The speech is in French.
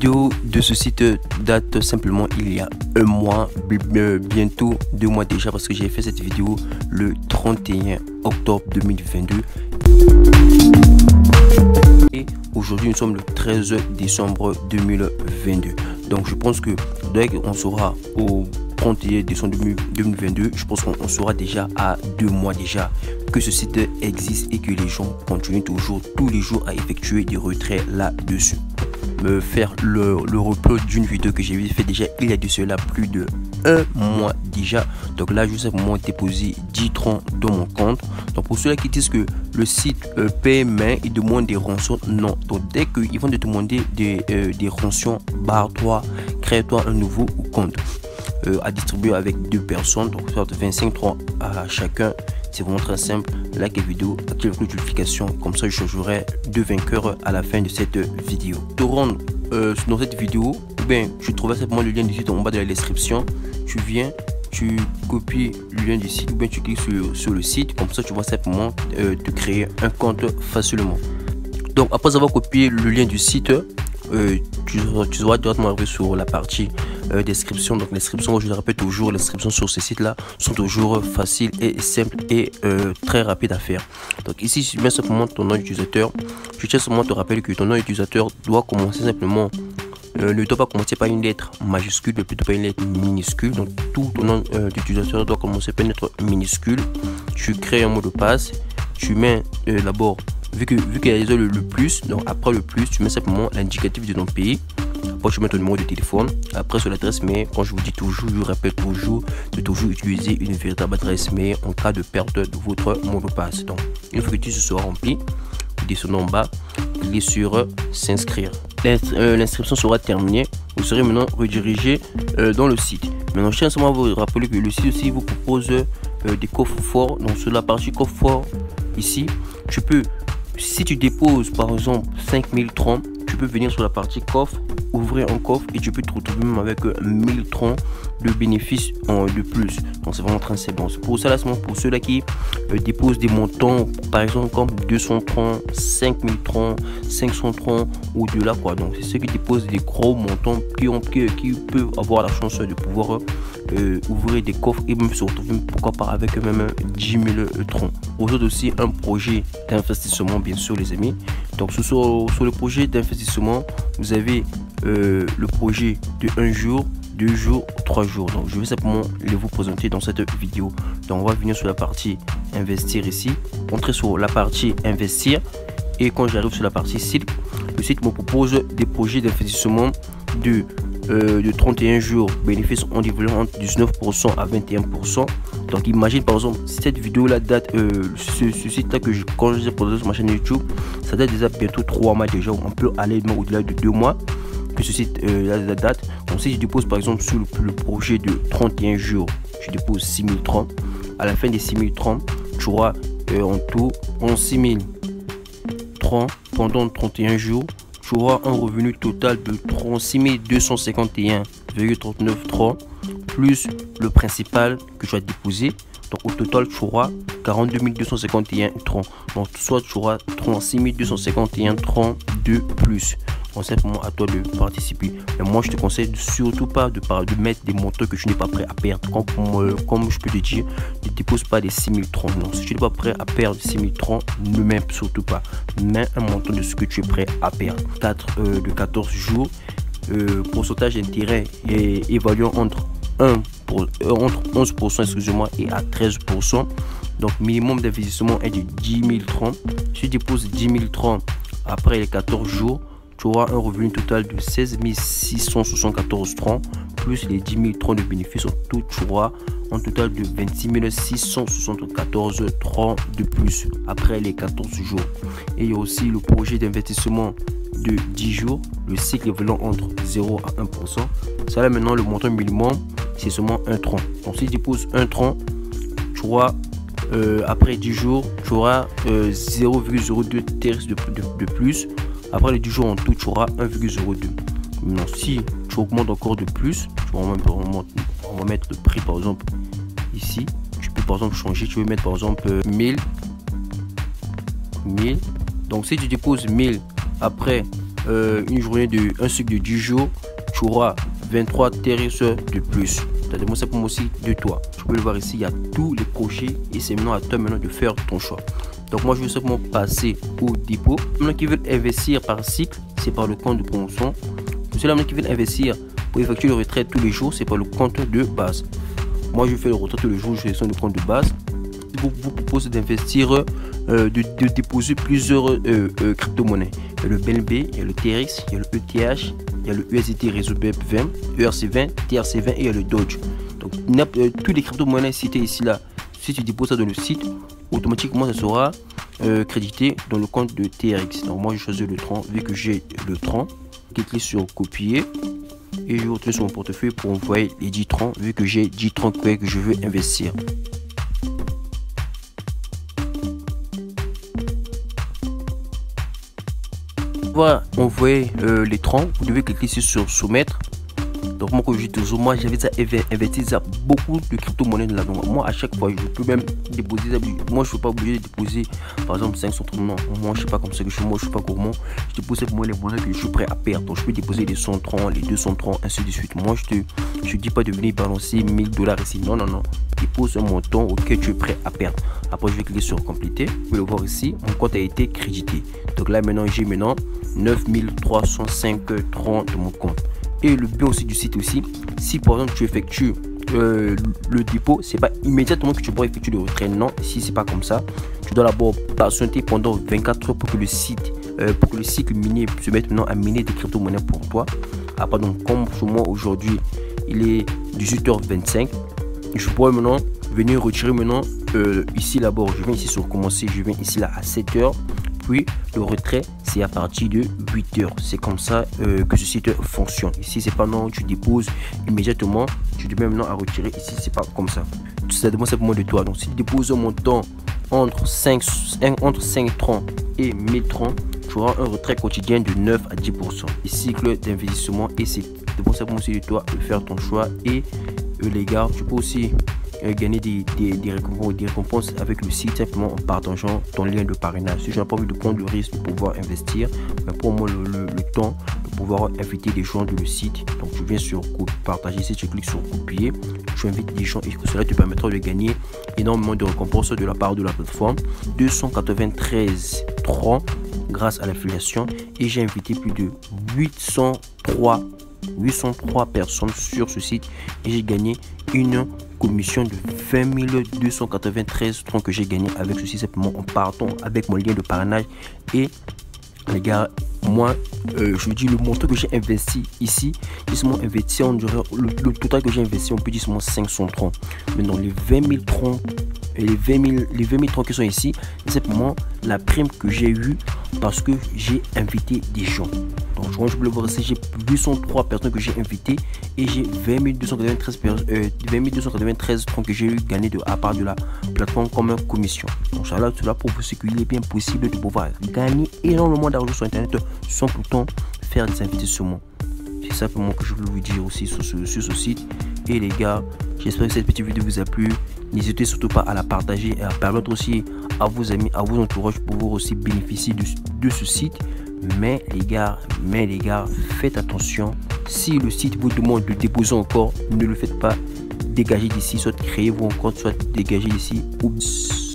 vidéo de ce site date simplement il y a un mois, bientôt 2 mois déjà, parce que j'ai fait cette vidéo le 31 octobre 2022. Et aujourd'hui nous sommes le 13 décembre 2022. Donc je pense que dès qu'on sera au 31 décembre 2022, je pense qu'on sera déjà à 2 mois déjà que ce site existe et que les gens continuent toujours tous les jours à effectuer des retraits là-dessus. Me faire le replay d'une vidéo que j'ai fait déjà il y a de cela plus de 1 mois déjà. Donc là je vais simplement déposer 10 troncs dans mon compte. Donc pour ceux-là qui disent que le site paie main, ils demandent des rançons, non. Donc dès qu'ils vont te demander des rançons, barre-toi, crée-toi un nouveau compte à distribuer avec 2 personnes, donc faire 25 troncs à chacun. C'est vraiment très simple. Like la vidéo, active la notification, comme ça je changerai 2 vainqueurs à la fin de cette vidéo. Te rendre dans cette vidéo, ben tu trouveras simplement le lien du site en bas de la description. Tu viens, tu copies le lien du site, ou bien tu cliques sur le site, comme ça tu vas simplement te créer un compte facilement. Donc après avoir copié le lien du site, tu auras directement arriver sur la partie description. Donc l'inscription, je le répète toujours, l'inscription sur ce site là sont toujours faciles et simples et très rapides à faire. Donc ici tu mets simplement ton nom d'utilisateur. Je tiens simplement te rappeler que ton nom d'utilisateur doit commencer simplement, ne doit pas commencer par une lettre majuscule, mais plutôt par une lettre minuscule. Donc tout ton nom d'utilisateur doit commencer par une lettre minuscule. Tu crées un mot de passe, tu mets d'abord, vu qu'il y a le plus, donc après le plus tu mets simplement l'indicatif de ton pays. Après tu mets ton numéro de téléphone. Après sur l'adresse mail, quand je vous dis toujours, je répète toujours, de toujours utiliser une véritable adresse mail en cas de perte de votre mot de passe. Donc une fois que tout ce sera rempli, vous descendez en bas, cliquez sur s'inscrire. L'inscription sera terminée, vous serez maintenant redirigé dans le site. Maintenant je tiens seulement à vous rappeler que le site aussi vous propose des coffres forts. Donc sur la partie coffre fort ici, tu peux, si tu déposes par exemple 5000 troncs, tu peux venir sur la partie coffre, ouvrir un coffre et tu peux te retrouver même avec 1000 troncs de bénéfices de plus. Donc c'est vraiment très bon. C'est pour ça là, seulement pour ceux-là qui déposent des montants par exemple comme 200 troncs, 5000 troncs, 500 troncs ou de là quoi. Donc c'est ceux qui déposent des gros montants qui peuvent avoir la chance de pouvoir ouvrir des coffres et même se retrouver pourquoi pas avec même 10 000 troncs. Aujourd'hui aussi un projet d'investissement bien sûr les amis. Donc sur le projet d'investissement vous avez le projet de 1 jour, 2 jours, 3 jours. Donc je vais simplement les vous présenter dans cette vidéo. Donc on va venir sur la partie investir ici, entrer sur la partie investir et quand j'arrive sur la partie site, le site me propose des projets d'investissement de 31 jours, bénéfices en développement entre 19% à 21%. Donc imagine par exemple cette vidéo là date, ce site là que quand j'ai posé sur ma chaîne YouTube, ça date déjà bientôt 3 mois déjà, on peut aller même au-delà de 2 mois que ce site la date. Donc si je dépose par exemple sur le projet de 31 jours, je dépose 6000 troncs, à la fin des 6000 troncs tu auras en tout 6000 troncs pendant 31 jours. Tu auras un revenu total de 36 251,39 troncs plus le principal que tu as déposé. Donc au total tu auras 42 251 troncs. Donc soit tu auras 36 251 troncs de plus. Donc simplement à toi de participer. Mais moi je te conseille surtout pas de mettre des montants que tu n'es pas prêt à perdre. Comme je peux te dire, ne dépose pas des 6000 troncs. Donc si tu n'es pas prêt à perdre 6000 troncs, ne mets surtout pas. Mets un montant de ce que tu es prêt à perdre. 14 jours. Pourcentage d'intérêt est évalué entre 11% excusez-moi et à 13%. Donc minimum d'investissement est de 10 000 troncs. Si tu déposes 10 000 troncs après les 14 jours, tu auras un revenu total de 16 674 troncs plus les 10 000 troncs de bénéfices. En tout, tu auras un total de 26 674 troncs de plus après les 14 jours. Et il y a aussi le projet d'investissement de 10 jours, le cycle évoluant entre 0 à 1%. Ça là maintenant le montant minimum c'est seulement 1 tronc. Donc si tu déposes 1 tronc, tu auras après 10 jours tu auras 0,02 TRS de plus. Après les 10 jours en tout tu auras 1,02. Maintenant si tu augmentes encore de plus, on va mettre le prix par exemple ici. Tu peux par exemple changer, tu veux mettre par exemple 1000. Donc si tu déposes 1000 après un cycle de 10 jours, tu auras 23 TRX de plus. C'est simplement aussi de toi. Tu peux le voir ici, il y a tous les crochets et c'est maintenant à toi maintenant de faire ton choix. Donc moi je vais simplement passer au dépôt. Maintenant qui veulent investir par cycle, c'est par le compte de promotion. Pour ceux-là qui veulent investir pour effectuer le retrait tous les jours, c'est par le compte de base. Moi je fais le retrait tous les jours, je sélectionne le compte de base. Vous propose d'investir, de déposer plusieurs crypto-monnaies. Il y a le BNB, il y a le TRX, il y a le ETH, il y a le USDT Réseau BEP20, ERC20, TRC20 et il y a le Doge. Donc toutes les crypto-monnaies citées ici là, si tu déposes ça dans le site, automatiquement ça sera crédité dans le compte de TRX. Donc moi je choisis le Tron, vu que j'ai le Tron, je clique sur copier et je retourne sur mon portefeuille pour envoyer les 10 Tron, vu que j'ai 10 Tron que je veux investir. Voilà, envoyer les troncs, vous devez cliquer ici sur soumettre. Donc moi comme je dis toujours, moi j'avais investi beaucoup de crypto-monnaies là. Donc moi à chaque fois je peux même déposer, moi je ne suis pas obligé de déposer par exemple 500 troncs, non, moi je suis pas comme ça que je suis, moi je suis pas gourmand, je dépose simplement les monnaies que je suis prêt à perdre. Donc je peux déposer les 100 troncs, les 200 troncs, ainsi de suite. Moi je dis pas de venir balancer 1000 $ ici, non, dépose un montant auquel tu es prêt à perdre. Après je vais cliquer sur compléter, vous pouvez le voir ici, mon compte a été crédité. Donc là maintenant j'ai 9305 troncs de mon compte. Et le bien aussi du site aussi, si par exemple tu effectues le dépôt, c'est pas immédiatement que tu pourras effectuer le retrait. Non, si c'est pas comme ça, tu dois d'abord patienter pendant 24 heures pour que le cycle minier se mette maintenant à miner des crypto-monnaies pour toi. Après donc comme pour moi aujourd'hui il est 18h25, je pourrais maintenant venir retirer maintenant ici d'abord, je viens ici sur commencer, je viens ici là à 7h. Puis le retrait c'est à partir de 8h. C'est comme ça que ce site fonctionne. Ici c'est pas non, tu déposes immédiatement, tu te mets maintenant à retirer. Ici c'est pas comme ça. Ça demande simplement de toi. Donc si tu déposes un montant entre 5 troncs et 1000 troncs, tu auras un retrait quotidien de 9 à 10%. Et cycle d'investissement et c'est simplement aussi de toi de faire ton choix. Et les gars, tu peux aussi gagner des récompenses avec le site simplement en partageant ton lien de parrainage. Si je n'ai pas envie de prendre le risque de pouvoir investir, mais pour moi le temps de pouvoir inviter des gens de le site, donc tu viens sur partager ici, tu cliques sur copier, tu invites des gens et cela te permettra de gagner énormément de récompenses de la part de la plateforme. 293 troncs grâce à l'affiliation et j'ai invité plus de 803 personnes sur ce site et j'ai gagné une commission de 20 293 troncs que j'ai gagné avec ceci simplement en partant avec mon lien de parrainage. Et les gars, moi je dis le montant que j'ai investi ici, j'ai seulement investi en le total que j'ai investi, on peut dire seulement 500 troncs. Mais dans les 20 000 troncs et les 20 000 troncs qui sont ici, c'est simplement la prime que j'ai eue parce que j'ai invité des gens. Donc je peux le voir ici, j'ai 803 personnes que j'ai invitées et j'ai 20 293 troncs que j'ai eu gagné à part de la plateforme comme commission. Donc cela pour vous ce qu'il est bien possible de pouvoir gagner énormément d'argent sur internet sans pourtant faire des investissements. C'est simplement que je voulais vous dire aussi sur ce site. Et les gars, j'espère que cette petite vidéo vous a plu. N'hésitez surtout pas à la partager et à permettre aussi à vos amis, à vos entourages pour pouvoir aussi bénéficier de ce site. Mais les gars, faites attention. Si le site vous demande de déposer encore, ne le faites pas. Dégagez d'ici, soit créez-vous un compte, soit dégagez d'ici. Oups.